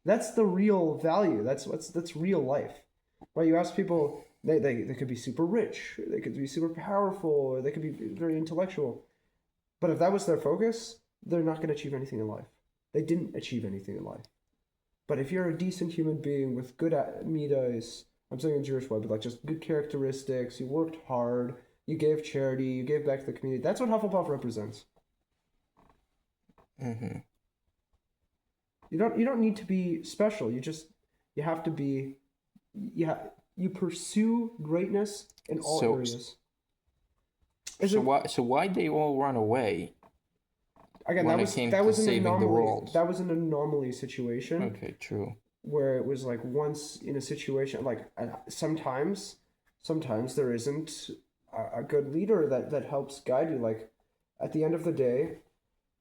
That's the real value. That's real life. Right? You ask people, they could be super rich, they could be super powerful, or they could be very intellectual. But if that was their focus, they're not going to achieve anything in life. They didn't achieve anything in life. But if you're a decent human being with good midas, I'm saying in Jewish way, but like just good characteristics, you worked hard, you gave charity, you gave back to the community. That's what Hufflepuff represents. Mm-hmm. You don't need to be special. You have to be you pursue greatness in all So, areas. so why'd they all run away Again, when it came that to was an saving the anomaly. world? That was an anomaly situation. Okay, true. Where it was like once in a situation like sometimes there isn't a good leader that helps guide you. Like at the end of the day,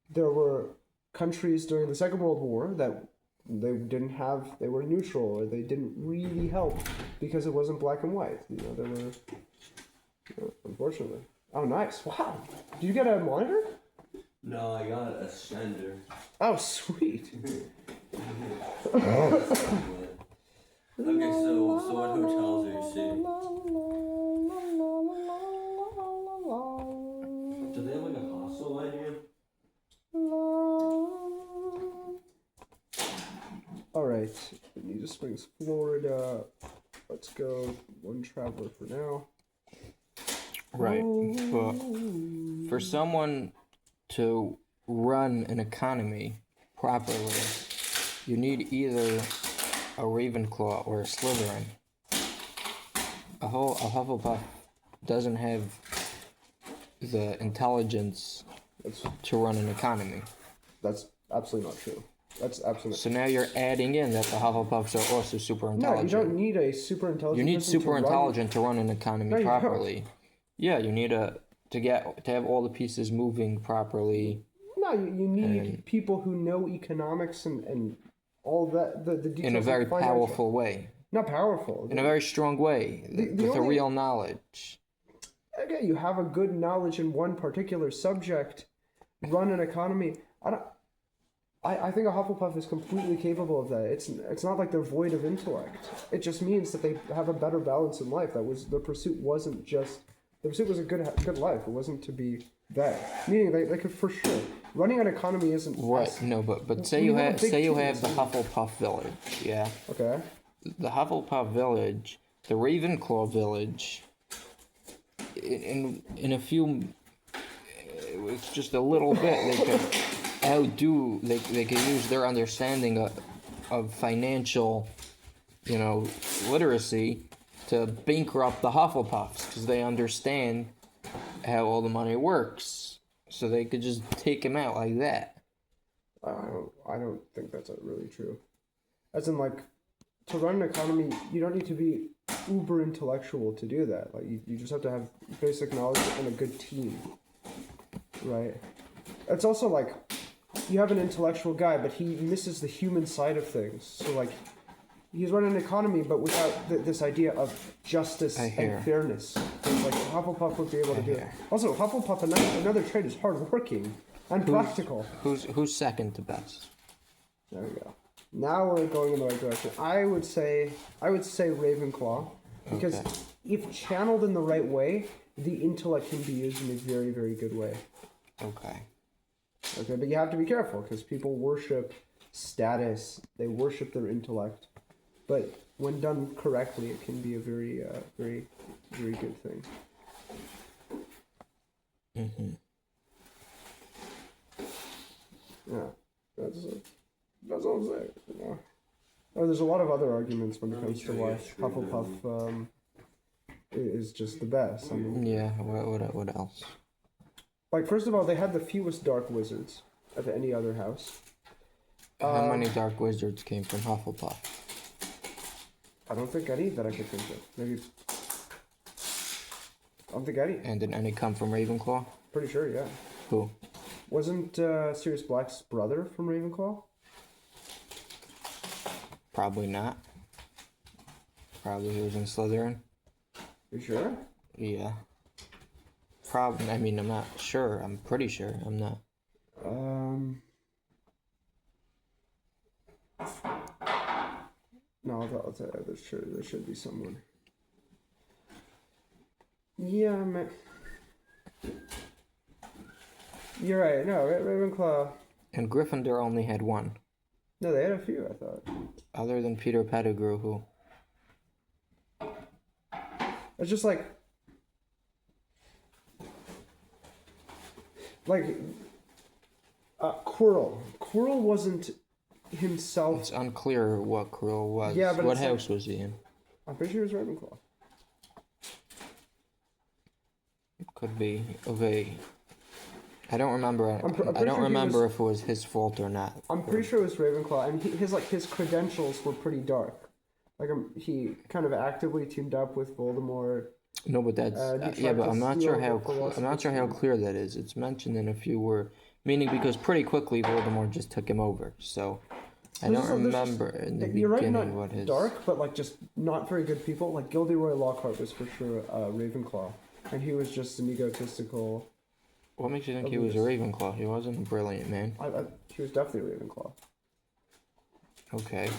there were countries during the Second World War that they were neutral, or they didn't really help because it wasn't black and white. There were, unfortunately. Oh, nice! Wow, did you get a monitor? No, I got a Sender. Oh, sweet. Okay, so what hotels are you seeing? Do they have like a hostel idea? All right, Bonita Springs, Florida. Let's go one traveler for now. Right, but for someone to run an economy properly, you need either a Ravenclaw or a Slytherin. A Hufflepuff doesn't have the intelligence to run an economy. That's absolutely not true. That's absolutely. So now you're adding in that the Hufflepuffs are also super intelligent. No, you don't need a super intelligent. You need person super to run. intelligent to run an economy No, you don't. properly. Yeah, you need to have all the pieces moving properly. No, you need people who know economics and all that the details. In a very of financial. powerful way. Not powerful. In a very strong way, with a real knowledge. Again, you have a good knowledge in one particular subject, run an economy. I think a Hufflepuff is completely capable of that. It's not like they're void of intellect. It just means that they have a better balance in life. The pursuit was a good life. It wasn't to be that. Meaning they could for sure. Running an economy isn't right. No, but say you have the Hufflepuff village, yeah. Okay. The Hufflepuff village, the Ravenclaw village. In a few, it's just a little bit. They could outdo. They could use their understanding of financial, literacy to bankrupt the Hufflepuffs because they understand how all the money works. So they could just take him out like that. I don't think that's really true. As in, like, to run an economy, you don't need to be uber intellectual to do that. Like, you just have to have basic knowledge and a good team, right? It's also like you have an intellectual guy, but he misses the human side of things. So, like, he's running an economy, but without this idea of justice and fairness. Things like Hufflepuff would be able to do it. Also, Hufflepuff, another trait, is hardworking and practical. Who's second to best? There we go. Now we're going in the right direction. I would say Ravenclaw, because if channeled in the right way, the intellect can be used in a very, very good way. Okay, but you have to be careful because people worship status. They worship their intellect. But when done correctly, it can be a very, very, very good thing. Mm-hmm. Yeah, that's all I'm saying. There's a lot of other arguments when it comes to why Hufflepuff is just the best. I mean, yeah. What else? Like, first of all, they had the fewest dark wizards of any other house. How many dark wizards came from Hufflepuff? I don't think any that I could think of. Maybe. I don't think any. And did any come from Ravenclaw? Pretty sure, yeah. Who? Wasn't Sirius Black's brother from Ravenclaw? Probably not. Probably he was in Slytherin. You sure? Yeah. Probably. I mean, I'm not sure. I'm pretty sure. I'm not. No, there should be someone. Yeah, man. You're right. No, Ravenclaw. And Gryffindor only had one, No, they had a few. I thought. other than Peter Pettigrew, who It's just like Quirrell. Quirrell wasn't himself. it's unclear what Quirrell was. Yeah, but what it's like- house was he in? I'm pretty sure it was Ravenclaw. Could be of a. I don't remember. I'm pretty I don't sure he remember was- if it was his fault or not. I'm pretty sure it was Ravenclaw, and his credentials were pretty dark. Like he kind of actively teamed up with Voldemort. No, but that's he yeah, tried but to I'm not steal sure how the Philosopher's I'm not sure how Stone. clear that is. It's mentioned in a few word, meaning because pretty quickly Voldemort just took him over. So I There's don't just- there's just- remember in the You're right, beginning not what his. dark, but like just not very good people. Like Gilderoy Lockhart was for sure Ravenclaw, and he was just an egotistical. What makes you think he was a Ravenclaw? He wasn't a brilliant man. He was definitely a Ravenclaw. Okay.